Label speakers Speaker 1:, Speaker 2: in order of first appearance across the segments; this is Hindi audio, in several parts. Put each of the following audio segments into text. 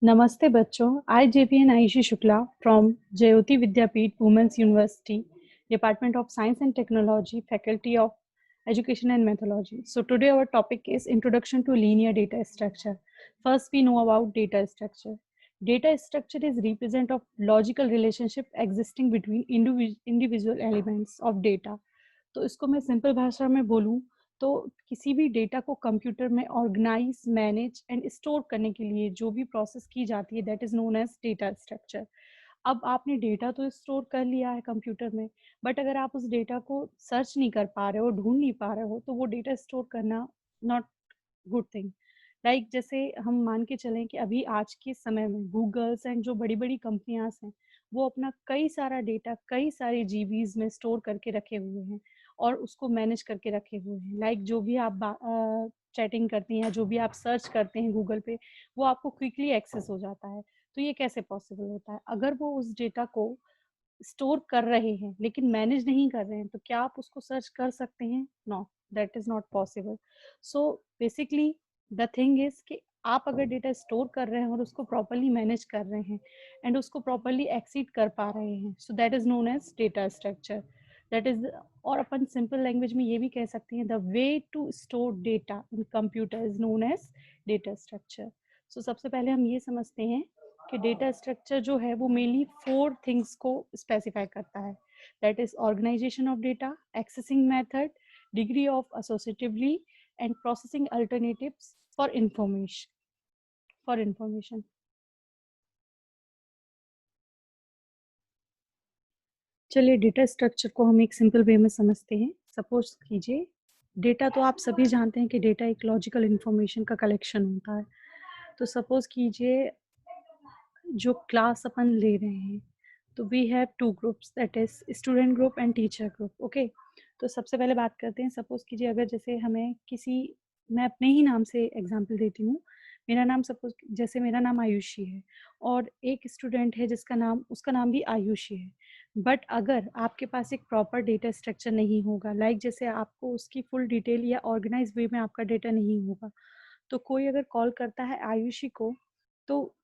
Speaker 1: नमस्ते बच्चों, I JPN Ayushi Shukla from Jyoti Vidyapeeth women's university, department of science and technology, faculty of education and methodology. So today our topic is introduction to linear data structure. First we know about data structure. Data structure is represent of logical relationship existing between individual elements of data. तो इसको मैं सिंपल भाषा में बोलूँ तो किसी भी डेटा को कंप्यूटर में ऑर्गेनाइज, मैनेज एंड स्टोर करने के लिए जो भी प्रोसेस की जाती है that is known as data structure. अब आपने डेटा तो स्टोर कर लिया है कंप्यूटर में, बट अगर आप उस डेटा को सर्च नहीं कर पा रहे हो, ढूंढ नहीं पा रहे हो, तो वो डेटा स्टोर करना नॉट गुड थिंग। लाइक जैसे हम मान के चलें कि अभी आज के समय में गूगल्स एंड जो बड़ी बड़ी कंपनियां हैं वो अपना कई सारा डेटा कई सारे जीबीज में स्टोर करके रखे हुए हैं और उसको मैनेज करके रखे हुए हैं। लाइक जो भी आप चैटिंग करती हैं, जो भी आप सर्च करते हैं गूगल पे, वो आपको क्विकली एक्सेस हो जाता है। तो ये कैसे पॉसिबल होता है? अगर वो उस डेटा को स्टोर कर रहे हैं लेकिन मैनेज नहीं कर रहे हैं, तो क्या आप उसको सर्च कर सकते हैं? No, that is not possible. So basically the thing is कि आप अगर डेटा स्टोर कर रहे हैं और उसको प्रॉपरली मैनेज कर रहे हैं एंड उसको प्रॉपरली एक्सीड कर पा रहे हैं, so that is known as data structure. That is, और अपन सिंपल लैंग्वेज में ये भी कह सकते हैं, the way to store data in computer is known as data structure. So सबसे पहले हम ये समझते हैं कि डेटा स्ट्रक्चर जो है वो मेनली 4 थिंग्स को स्पेसिफाई करता है। That is organisation of data, accessing method, degree of associatively and processing alternatives for information. चलिए डेटा स्ट्रक्चर को हम एक सिंपल वे में समझते हैं। सपोज कीजिए, डेटा तो आप सभी जानते हैं कि डेटा एक लॉजिकल इंफॉर्मेशन का कलेक्शन होता है। तो सपोज कीजिए जो क्लास अपन ले रहे हैं, तो we have 2 groups, that is student group and teacher group. Okay, तो सबसे पहले बात करते हैं। सपोज कीजिए अगर जैसे हमें किसी, मैं अपने ही नाम से एग्जांपल देती हूँ। मेरा नाम, सपोज जैसे मेरा नाम आयुषी है और एक स्टूडेंट है जिसका नाम, उसका नाम भी आयुषी है। बट अगर आपके पास एक प्रॉपर डेटा स्ट्रक्चर नहीं होगा, लाइक जैसे आपको उसकी फुल डिटेल या ऑर्गेनाइज वे में आपका डेटा नहीं होगा, तो कोई अगर कॉल करता है आयुषी को, तो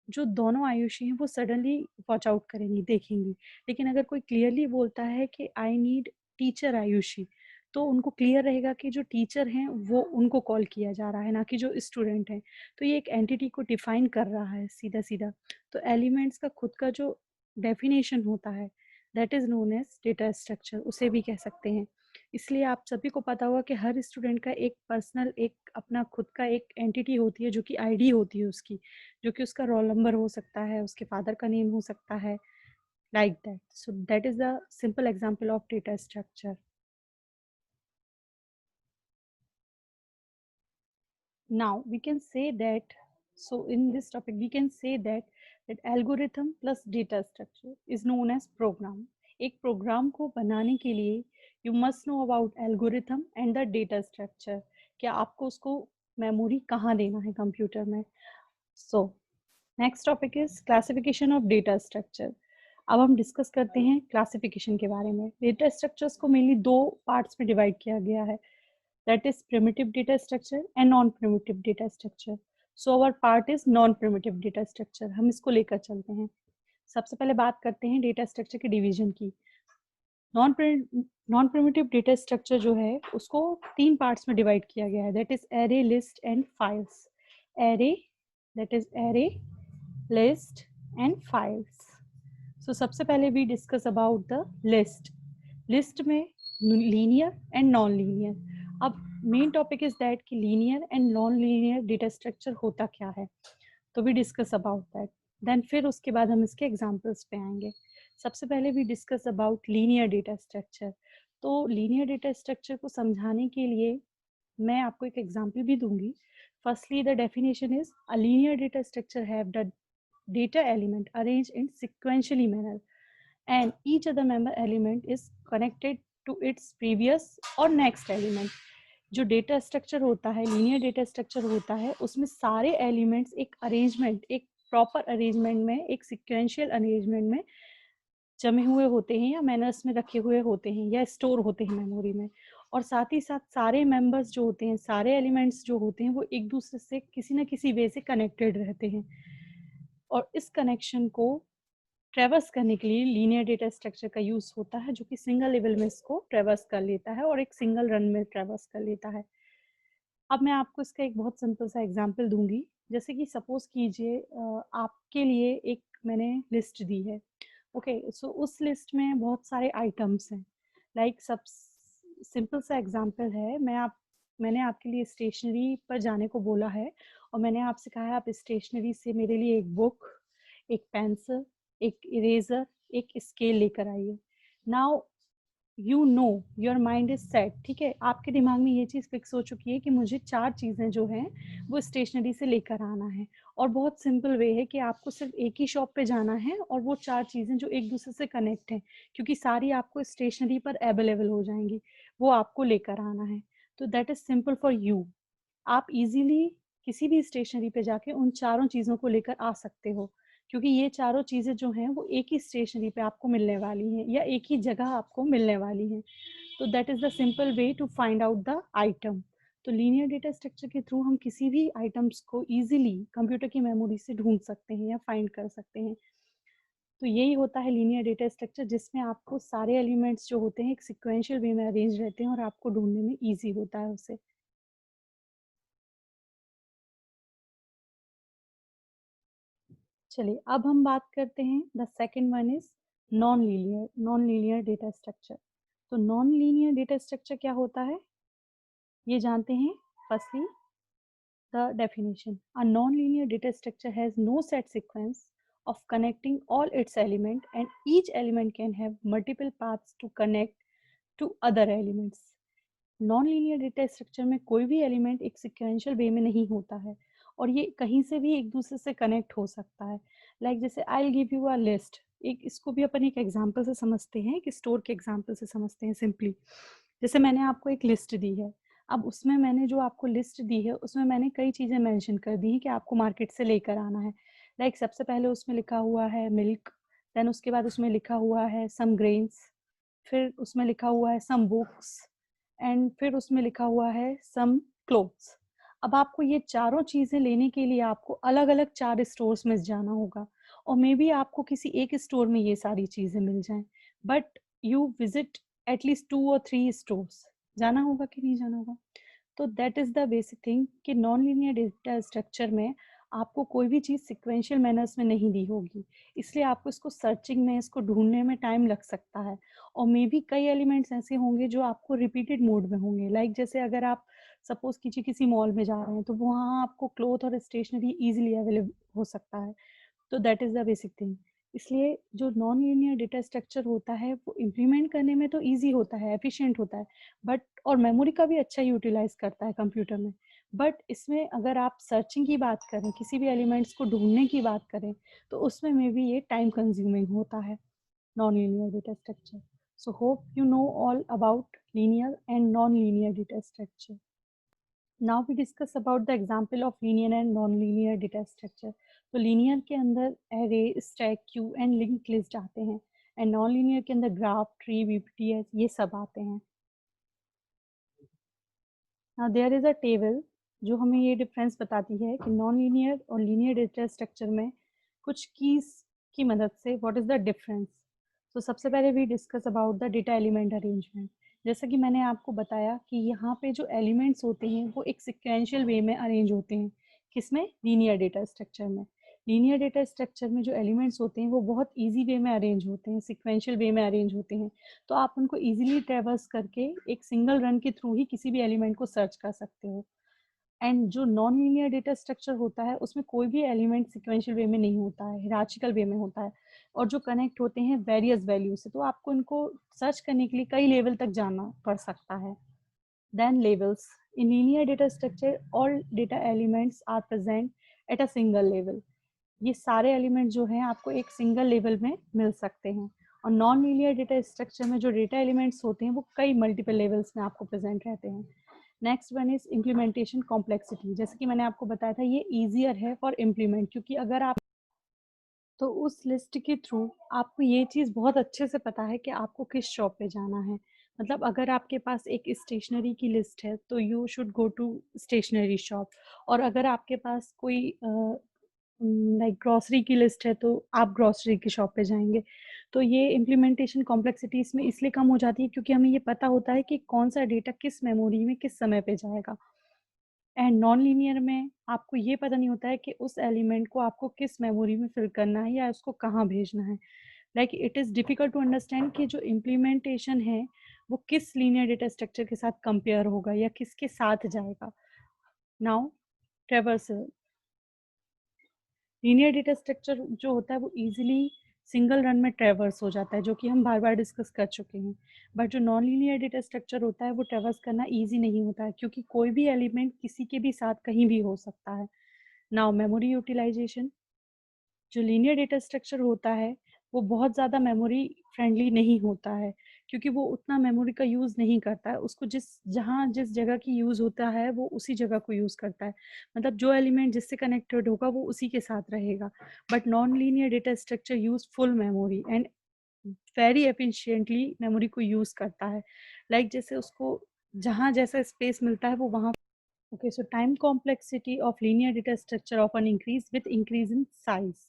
Speaker 1: जो दोनों आयुषी हैं वो सडनली वॉच आउट करेंगी, देखेंगी। लेकिन अगर कोई क्लियरली बोलता है कि आई नीड टीचर आयुषी, तो उनको क्लियर रहेगा कि जो टीचर हैं वो उनको कॉल किया जा रहा है, ना कि जो स्टूडेंट हैं। तो ये एक एंटिटी को डिफाइन कर रहा है सीधा सीधा। तो एलिमेंट्स का खुद का जो डेफिनेशन होता है that is known as data structure, उसे भी कह सकते हैं। इसलिए आप सभी को पता होगा कि हर स्टूडेंट का एक पर्सनल, एक अपना खुद का एक एंटिटी होती है जो कि आईडी होती है उसकी, जो कि उसका रोल नंबर हो सकता है, उसके फादर का नेम हो सकता है, like that. So that is the simple example of data structure. Now we can say that, so in this topic we can say that algorithm plus data structure is known as program. एक प्रोग्राम को बनाने के लिए you must know about algorithm and the data structure, क्या आपको उसको मेमोरी कहाँ देना है कंप्यूटर में। so next topic is classification of data structure. अब हम डिस्कस करते हैं क्लासिफिकेशन के बारे में। डेटा स्ट्रक्चर्स को मेनली 2 पार्ट्स में डिवाइड किया गया है, that is primitive data structure and non-primitive data structure. So our part is non-primitive data structure, हम इसको लेकर चलते हैं। सबसे पहले बात करते हैं डेटा स्ट्रक्चर के डिवीजन की। नॉन प्रिमिटिव डेटा स्ट्रक्चर जो है उसको 3 पार्ट्स में डिवाइड किया गया है, that is array, list and files. Array, that is array, list and files. So सबसे पहले we discuss about the list. List में लीनियर एंड नॉन लीनियर। अब मेन टॉपिक इज दैट कि linear and non linear data structure होता क्या है, तो we discuss about that. Then फिर उसके बाद हम इसके एग्जांपल्स पे आएंगे। सबसे पहले we discuss about linear data structure. तो लीनियर डेटा स्ट्रक्चर को समझाने के लिए मैं आपको एक एग्जांपल भी दूंगी। Firstly the definition is a linear data structure have the data element arranged in sequentially manner and each other member element is connected to its previous or next element। जो डेटा स्ट्रक्चर होता है, लीनियर डेटा स्ट्रक्चर होता है, उसमें सारे एलिमेंट्स एक अरेंजमेंट, एक प्रॉपर अरेंजमेंट में, एक सिक्वेंशियल अरेंजमेंट में जमे हुए होते हैं या मैनर्स में रखे हुए होते हैं या स्टोर होते हैं मेमोरी में। और साथ ही साथ सारे मेंबर्स जो होते हैं, सारे एलिमेंट्स जो होते हैं, वो एक दूसरे से किसी ना किसी वे से कनेक्टेड रहते हैं। और इस कनेक्शन को ट्रेवर्स करने के लिए लीनियर डेटा स्ट्रक्चर का यूज होता है, जो कि सिंगल लेवल में इसको ट्रेवर्स कर लेता है और एक सिंगल रन में ट्रेवर्स कर लेता है। अब मैं आपको इसका एक बहुत सिंपल सा एग्जांपल दूंगी। जैसे कि सपोज कीजिए आपके लिए एक मैंने लिस्ट दी है। ओके, सो उस लिस्ट में बहुत सारे आइटम्स हैं। लाइक सब सिंपल सा एग्जांपल है, मैंने आपके लिए स्टेशनरी पर जाने को बोला है और मैंने आपसे कहा है आप स्टेशनरी से मेरे लिए एक बुक, एक पेंसिल, एक इरेजर, एक स्केल लेकर आइए। Now you know your mind is set, ठीक है, आपके दिमाग में ये चीज़ फिक्स हो चुकी है कि मुझे 4 चीज़ें जो हैं वो स्टेशनरी से लेकर आना है। और बहुत सिंपल वे है कि आपको सिर्फ एक ही शॉप पे जाना है और वो 4 चीज़ें जो एक दूसरे से कनेक्ट हैं, क्योंकि सारी आपको स्टेशनरी पर अवेलेबल हो जाएंगी, वो आपको लेकर आना है। तो that is simple for you. आप इजीली किसी भी स्टेशनरी पे जाके उन चारों चीज़ों को लेकर आ सकते हो, क्योंकि ये चारों चीज़ें जो हैं वो एक ही स्टेशनरी पे आपको मिलने वाली हैं या एक ही जगह आपको मिलने वाली हैं। तो that is the simple way to find out the item. तो लीनियर डेटा स्ट्रक्चर के थ्रू हम किसी भी आइटम्स को इजीली कंप्यूटर की मेमोरी से ढूंढ सकते हैं या फाइंड कर सकते हैं। तो यही होता है लीनियर डेटा स्ट्रक्चर, जिसमें आपको सारे एलिमेंट्स जो होते हैं एक सिक्वेंशियल वे में अरेंज रहते हैं और आपको ढूंढने में ईजी होता है उसे। चलिए अब हम बात करते हैं, the second one is non linear data structure. तो नॉन लीनियर डेटा स्ट्रक्चर क्या होता है, ये जानते हैं। Firstly the definition: a non-linear data structure has no set sequence of connecting all its elements, and each element can have multiple paths to connect to other elements. Non linear data structure में कोई भी एलिमेंट एक सिक्वेंशियल वे में नहीं होता है और ये कहीं से भी एक दूसरे से कनेक्ट हो सकता है। लाइक जैसे I will give you a list, एक इसको भी अपन एक एग्जांपल से समझते हैं, एक स्टोर के एग्जांपल से समझते हैं सिंपली। जैसे मैंने आपको एक लिस्ट दी है, अब उसमें मैंने जो आपको लिस्ट दी है उसमें मैंने कई चीज़ें मेंशन कर दी हैं कि आपको मार्केट से लेकर आना है। लाइक सबसे पहले उसमें लिखा हुआ है मिल्क, देन उसके बाद उसमें लिखा हुआ है सम ग्रेन्स, फिर उसमें लिखा हुआ है सम बुक्स, एंड फिर उसमें लिखा हुआ है सम क्लोथ्स। अब आपको ये चारों चीज़ें लेने के लिए आपको अलग अलग 4 स्टोर्स में जाना होगा और मे बी आपको किसी एक स्टोर में ये सारी चीज़ें मिल जाएं, बट यू विजिट एटलीस्ट 2 और 3 स्टोर्स। जाना होगा कि नहीं जाना होगा? तो that is the basic thing कि नॉन लीनियर डेटा स्ट्रक्चर में आपको कोई भी चीज़ सिक्वेंशियल मैनर्स में नहीं दी होगी, इसलिए आपको इसको सर्चिंग में, इसको ढूंढने में टाइम लग सकता है। और मे बी कई एलिमेंट्स ऐसे होंगे जो आपको रिपीटेड मोड में होंगे। लाइक जैसे अगर आप सपोज कीजिए किसी मॉल में जा रहे हैं तो वहाँ आपको क्लोथ और स्टेशनरी इजीली अवेलेबल हो सकता है। तो that is the basic thing. इसलिए जो नॉन लीनियर डेटा स्ट्रक्चर होता है वो इम्प्लीमेंट करने में तो ईजी होता है, एफिशिएंट होता है, बट और मेमोरी का भी अच्छा यूटिलाइज करता है कंप्यूटर में। बट इसमें अगर आप सर्चिंग की बात करें, किसी भी एलिमेंट्स को ढूंढने की बात करें, तो उसमें में भी ये टाइम कंज्यूमिंग होता है non-linear data structure. So hope you know all about linear and non-linear data structure. Now we discuss about the example of linear and non-linear data structure. तो linear के अंदर array, stack, queue and linked list आते हैं, and non-linear के अंदर graph, tree, VPTS ये सब आते हैं। Now there is a table जो हमें ये डिफरेंस बताती है कि नॉन लीनियर और लीनियर डेटा स्ट्रक्चर में कुछ कीज की मदद से व्हाट इज द डिफरेंस। तो सबसे पहले we discuss about the data element arrangement. जैसा कि मैंने आपको बताया कि यहाँ पे जो एलिमेंट्स होते हैं वो एक सिक्वेंशियल वे में अरेंज होते हैं। किसमें? लीनियर डेटा स्ट्रक्चर में। लीनियर डेटा स्ट्रक्चर में जो एलिमेंट्स होते हैं वो बहुत ईजी वे में अरेंज होते हैं, सिक्वेंशियल वे में अरेंज होते हैं। तो आप उनको इजीली ट्रेवर्स करके एक सिंगल रन के थ्रू ही किसी भी एलिमेंट को सर्च कर सकते हो। एंड जो नॉन लीनियर डेटा स्ट्रक्चर होता है उसमें कोई भी एलिमेंट सिक्वेंशियल वे में नहीं होता है, हिरार्चिकल वे में होता है, और जो कनेक्ट होते हैं वेरियस वैल्यू से, तो आपको इनको सर्च करने के लिए कई लेवल तक जाना पड़ सकता है। Then levels. In linear data structure all data elements are present at a single level. ये सारे एलिमेंट जो हैं आपको एक सिंगल लेवल में मिल सकते हैं। और नॉन लीनियर डेटा स्ट्रक्चर में जो डेटा एलिमेंट्स होते हैं वो कई मल्टीपल लेवल्स में आपको प्रेजेंट रहते हैं। Next one is implementation complexity. जैसे कि मैंने आपको बताया था ये ईजियर है फॉर इम्प्लीमेंट, क्योंकि अगर आप तो उस लिस्ट के थ्रू आपको ये चीज़ बहुत अच्छे से पता है कि आपको किस शॉप पे जाना है। मतलब अगर आपके पास एक स्टेशनरी की लिस्ट है तो you should go to stationery shop, और अगर आपके पास कोई लाइक ग्रॉसरी की लिस्ट है तो आप ग्रॉसरी की शॉप पे जाएंगे। तो ये इम्प्लीमेंटेशन कॉम्प्लेक्सिटी इसमें इसलिए कम हो जाती है क्योंकि हमें ये पता होता है कि कौन सा डेटा किस मेमोरी में किस समय पे जाएगा। एंड नॉन लीनियर में आपको ये पता नहीं होता है कि उस एलिमेंट को आपको किस मेमोरी में फिल करना है या उसको कहाँ भेजना है। Like it is difficult to understand कि जो इम्प्लीमेंटेशन है वो किस लीनियर डेटा स्ट्रक्चर के साथ कंपेयर होगा या किसके साथ जाएगा। Now traversal linear data structure जो होता है वो इजीली सिंगल रन में ट्रेवर्स हो जाता है, जो कि हम बार बार डिस्कस कर चुके हैं। बट जो नॉन लीनियर डेटा स्ट्रक्चर होता है वो ट्रेवर्स करना इजी नहीं होता है क्योंकि कोई भी एलिमेंट किसी के भी साथ कहीं भी हो सकता है। नाउ मेमोरी यूटिलाइजेशन, जो लीनियर डेटा स्ट्रक्चर होता है वो बहुत ज़्यादा मेमोरी फ्रेंडली नहीं होता है क्योंकि वो उतना मेमोरी का यूज़ नहीं करता है। उसको जिस जगह की यूज़ होता है वो उसी जगह को यूज़ करता है, मतलब जो एलिमेंट जिससे कनेक्टेड होगा वो उसी के साथ रहेगा। But non linear data structure use full memory and very efficiently memory को यूज़ करता है। जैसे उसको जहाँ जैसा स्पेस मिलता है वो वहाँ। Okay, so time complexity of linear data structure often increase with increase in size,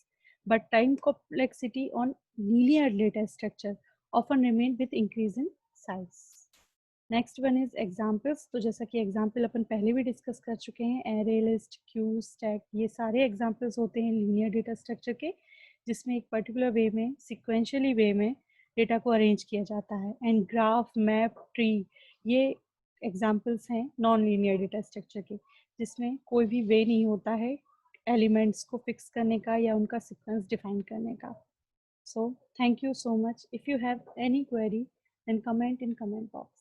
Speaker 1: but time complexity on linear data structure often remain with increase in size. Next one is examples. तो जैसा कि एग्जाम्पल अपन पहले भी डिस्कस कर चुके हैं, एरे, लिस्ट, क्यू, स्टैक, ये सारे एग्जाम्पल्स होते हैं लीनियर डेटा स्ट्रक्चर के, जिसमें एक पर्टिकुलर वे में सिक्वेंशियली वे में डेटा को अरेंज किया जाता है। एंड ग्राफ, मैप, ट्री, ये एग्जाम्पल्स हैं नॉन लीनियर डेटा स्ट्रक्चर के, जिसमें कोई भी वे नहीं होता है एलिमेंट्स को फिक्स करने का या उनका सीक्वेंस डिफाइन करने का। So thank you so much. If you have any query, then comment in comment box.